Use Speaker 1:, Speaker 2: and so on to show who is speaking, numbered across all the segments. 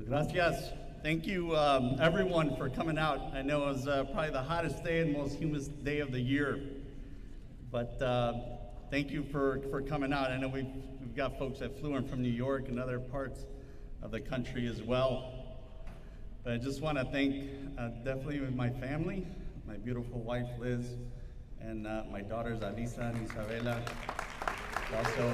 Speaker 1: Gracias. Thank you, everyone, for coming out. I know it was probably the hottest day and most humid day of the year, but thank you for coming out. I know we've got folks that flew in from New York and other parts of the country as well. But I just want to thank definitely my family, my beautiful wife Liz, and my daughters Alisa and Isabela. Also,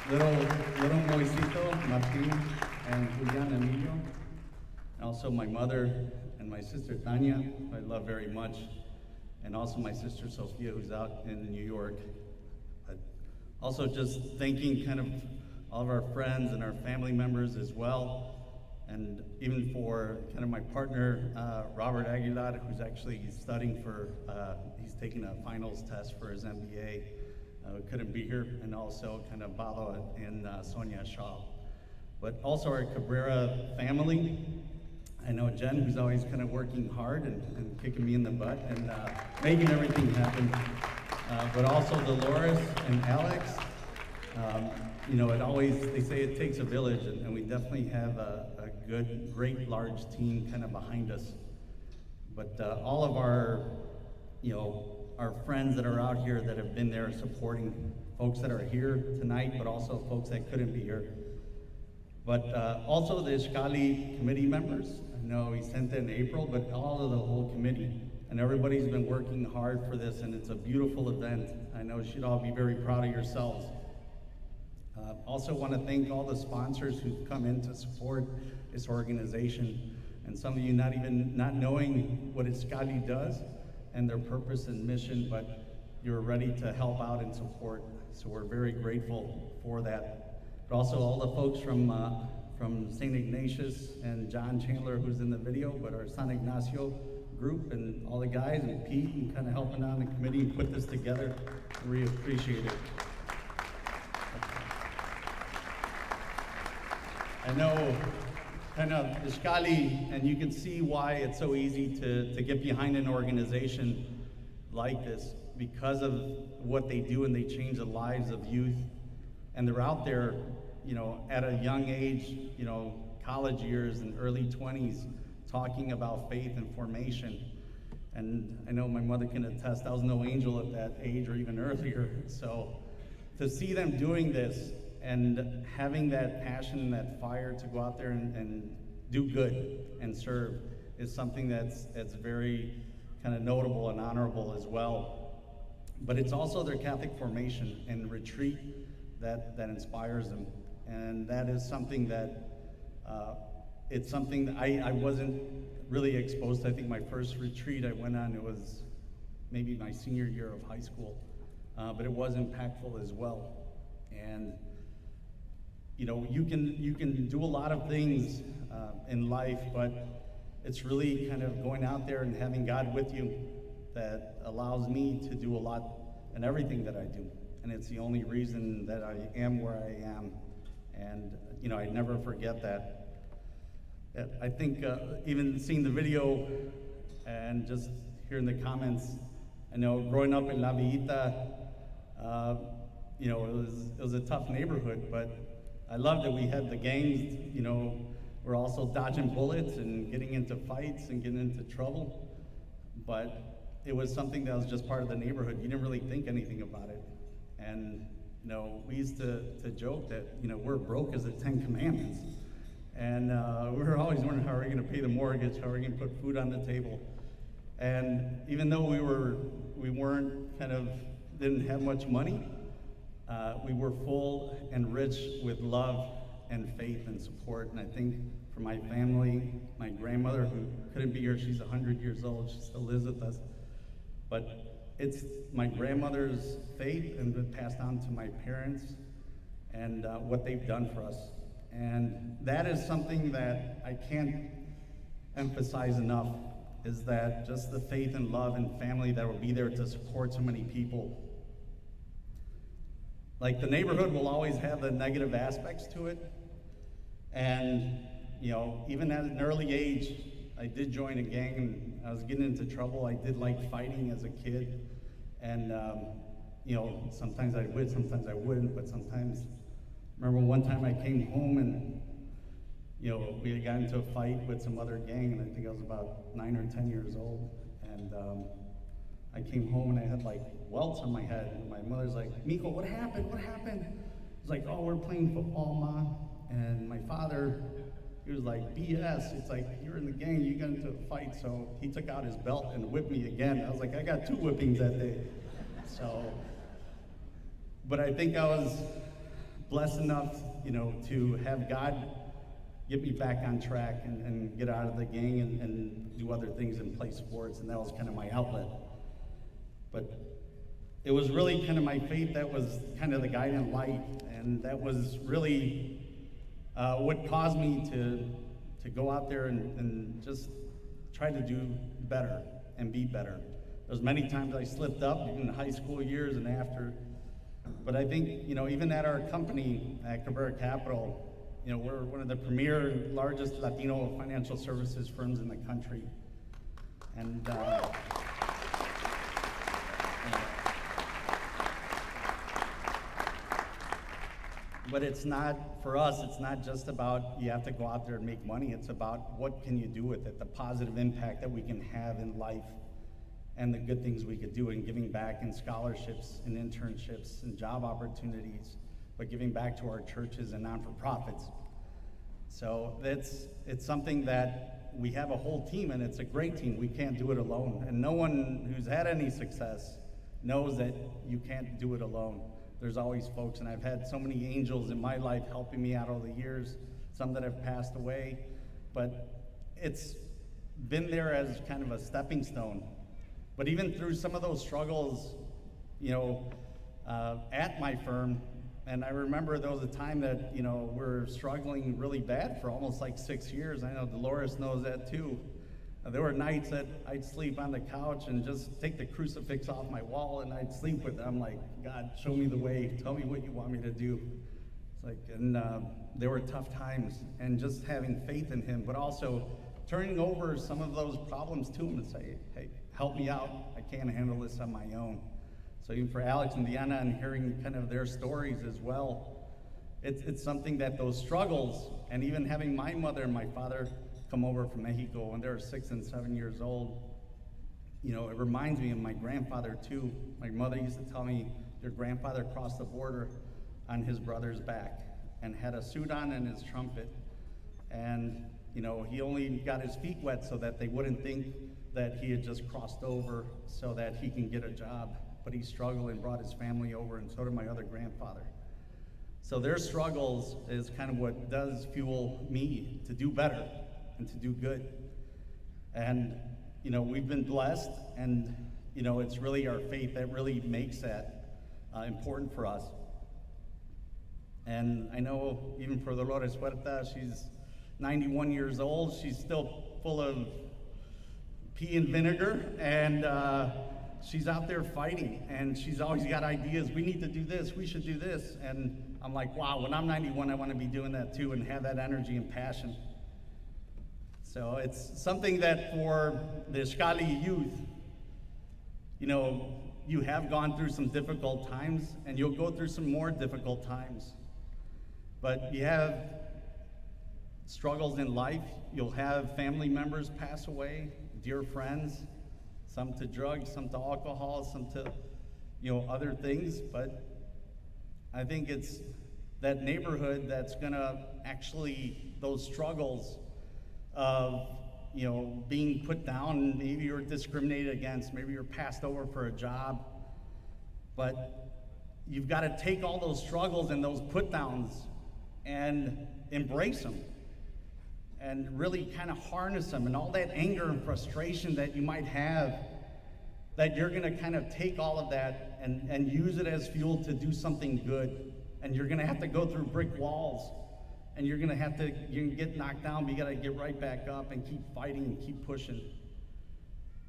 Speaker 1: little Moisito, Martin, and Julian Emilio. And also my mother and my sister Tanya, who I love very much. And also my sister Sophia, who's out in New York. But also just thanking kind of all of our friends and our family members as well. And even for kind of my partner, Robert Aguilar, who's actually studying for, he's taking a finals test for his MBA. Couldn't be here, and also kind of Balo and Sonia Shaw. But also our Cabrera family. I know Jen, who's always kind of working hard and kicking me in the butt and making everything happen. But also Dolores and Alex. They say it takes a village, and we definitely have a good, great, large team kind of behind us. But all of our friends that are out here that have been there supporting folks that are here tonight, but also folks that couldn't be here. But also the Iskali committee members. I know we sent it in April, but all of the whole committee. And everybody's been working hard for this, and it's a beautiful event. I know you should all be very proud of yourselves. Also want to thank all the sponsors who've come in to support this organization. And some of you not knowing what Iskali does and their purpose and mission, but you're ready to help out and support. So we're very grateful for that. But also all the folks from St. Ignatius and John Chandler, who's in the video, but our San Ignacio group and all the guys and Pete and kind of helping out in the committee and put this together. We appreciate it. I know kind of Iskali, and you can see why it's so easy to get behind an organization like this because of what they do, and they change the lives of youth. And they're out there, at a young age, college years and early 20s, talking about faith and formation. And I know my mother can attest, I was no angel at that age or even earlier. So to see them doing this and having that passion and that fire to go out there and do good and serve is something that's very kind of notable and honorable as well. But it's also their Catholic formation and retreat that inspires them. And that is something that, it's something that I wasn't really exposed to. I think my first retreat I went on, it was maybe my senior year of high school, but it was impactful as well. And you can do a lot of things in life, but it's really kind of going out there and having God with you that allows me to do a lot in everything that I do. And it's the only reason that I am where I am. And I never forget that. I think even seeing the video and just hearing the comments, I know growing up in La Villita, it was a tough neighborhood, but I loved that we had the gangs, we're also dodging bullets and getting into fights and getting into trouble. But it was something that was just part of the neighborhood. You didn't really think anything about it. And, we used to joke that, we're broke as the 10 Commandments. And we were always wondering how are we gonna pay the mortgage, how are we gonna put food on the table. And even though we weren't didn't have much money, we were full and rich with love and faith and support. And I think for my family, my grandmother, who couldn't be here, she's 100 years old, she still lives with us. But it's my grandmother's faith and been passed on to my parents and what they've done for us. And that is something that I can't emphasize enough, is that just the faith and love and family that will be there to support so many people. Like, the neighborhood will always have the negative aspects to it. And, even at an early age, I did join a gang and I was getting into trouble. I did like fighting as a kid. And, sometimes I would, sometimes I wouldn't, but sometimes, remember one time I came home and, we got into a fight with some other gang, and I think I was about 9 or 10 years old. And I came home and I had like welts on my head. And my mother's like, Miko, what happened? What happened? I was like, oh, we're playing football, Ma. And my father, he was like, BS. It's like, you're in the gang, you got into a fight. So he took out his belt and whipped me again. I was like, I got 2 whippings that day. So, but I think I was blessed enough, to have God get me back on track and get out of the gang and do other things and play sports, and that was kind of my outlet. But it was really kind of my faith that was kind of the guiding light, and that was really what caused me to go out there and just try to do better and be better. There's many times I slipped up in high school years and after, but I think, even at our company at Cabrera Capital, we're one of the premier, largest Latino financial services firms in the country. And but it's not, for us, it's not just about you have to go out there and make money. It's about what can you do with it, the positive impact that we can have in life and the good things we could do in giving back in scholarships and internships and job opportunities, but giving back to our churches and non-for-profits. So it's something that we have a whole team, and it's a great team. We can't do it alone. And no one who's had any success knows that you can't do it alone. There's always folks, and I've had so many angels in my life helping me out over the years, some that have passed away, but it's been there as kind of a stepping stone. But even through some of those struggles, at my firm, and I remember there was a time that, we're struggling really bad for almost like 6 years. I know Dolores knows that too. There were nights that I'd sleep on the couch and just take the crucifix off my wall and I'd sleep with it. I'm like, God, show me the way. Tell me what you want me to do. It's like, and there were tough times, and just having faith in him, but also turning over some of those problems to him and say, hey, help me out. I can't handle this on my own. So even for Alex and Diana, and hearing kind of their stories as well, it's something that those struggles, and even having my mother and my father come over from Mexico when they were 6 and 7 years old, it reminds me of my grandfather too. My mother used to tell me their grandfather crossed the border on his brother's back and had a suit on and his trumpet. And, he only got his feet wet so that they wouldn't think that he had just crossed over so that he can get a job. But he struggled and brought his family over, and so did my other grandfather. So their struggles is kind of what does fuel me to do better and to do good. And, we've been blessed, and, it's really our faith that really makes that important for us. And I know even for Dolores Huerta, she's 91 years old. She's still full of pea and vinegar, and she's out there fighting, and she's always got ideas. We need to do this, we should do this. And I'm like, wow, when I'm 91, I want to be doing that too and have that energy and passion. So it's something that for the Iskali youth, you have gone through some difficult times, and you'll go through some more difficult times. But you have struggles in life. You'll have family members pass away, dear friends, some to drugs, some to alcohol, some to, other things. But I think it's that neighborhood that's gonna actually, those struggles of, being put down, maybe you're discriminated against, maybe you're passed over for a job, but you've got to take all those struggles and those put downs and embrace them and really kind of harness them, and all that anger and frustration that you might have, that you're going to kind of take all of that and use it as fuel to do something good. And you're going to have to go through brick walls, and you're going to get knocked down, but you got to get right back up and keep fighting and keep pushing.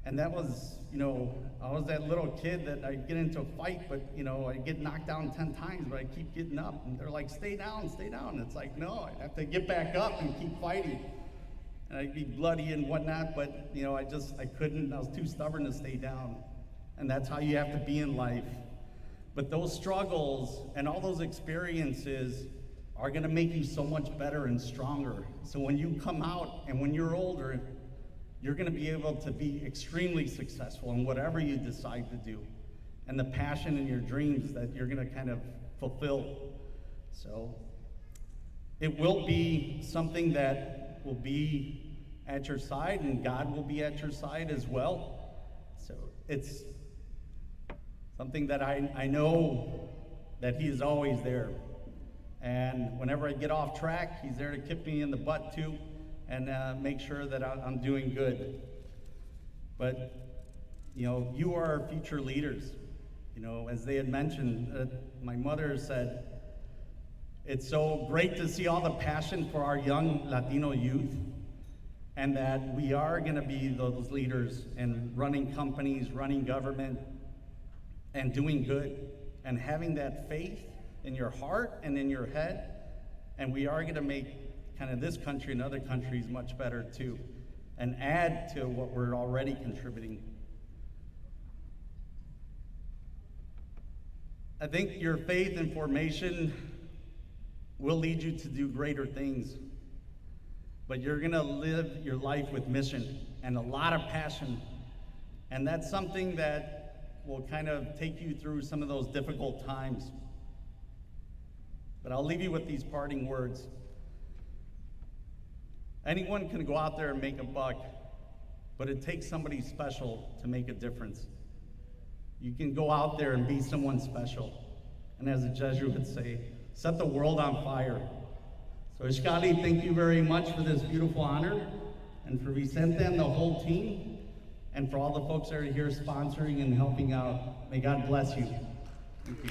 Speaker 1: And that was, I was that little kid that I'd get into a fight, but, I'd get knocked down 10 times, but I'd keep getting up. And they're like, stay down, stay down. It's like, no, I have to get back up and keep fighting. And I'd be bloody and whatnot, but, I couldn't. I was too stubborn to stay down. And that's how you have to be in life. But those struggles and all those experiences are gonna make you so much better and stronger. So when you come out and when you're older, you're gonna be able to be extremely successful in whatever you decide to do, and the passion and your dreams that you're gonna kind of fulfill. So it will be something that will be at your side, and God will be at your side as well. So it's something that I know that He is always there. And whenever I get off track, He's there to kick me in the butt too, and make sure that I'm doing good. But, you know, you are our future leaders. You know, as they had mentioned, my mother said, it's so great to see all the passion for our young Latino youth, and that we are gonna be those leaders in running companies, running government, and doing good, and having that faith in your heart and in your head, and we are gonna make kind of this country and other countries much better too, and add to what we're already contributing. I think your faith and formation will lead you to do greater things, but you're gonna live your life with mission and a lot of passion, and that's something that will kind of take you through some of those difficult times. But I'll leave you with these parting words. Anyone can go out there and make a buck, but it takes somebody special to make a difference. You can go out there and be someone special, and as the Jesuits say, set the world on fire. So Iskali, thank you very much for this beautiful honor, and for Vicente and the whole team, and for all the folks that are here sponsoring and helping out. May God bless you. Thank you.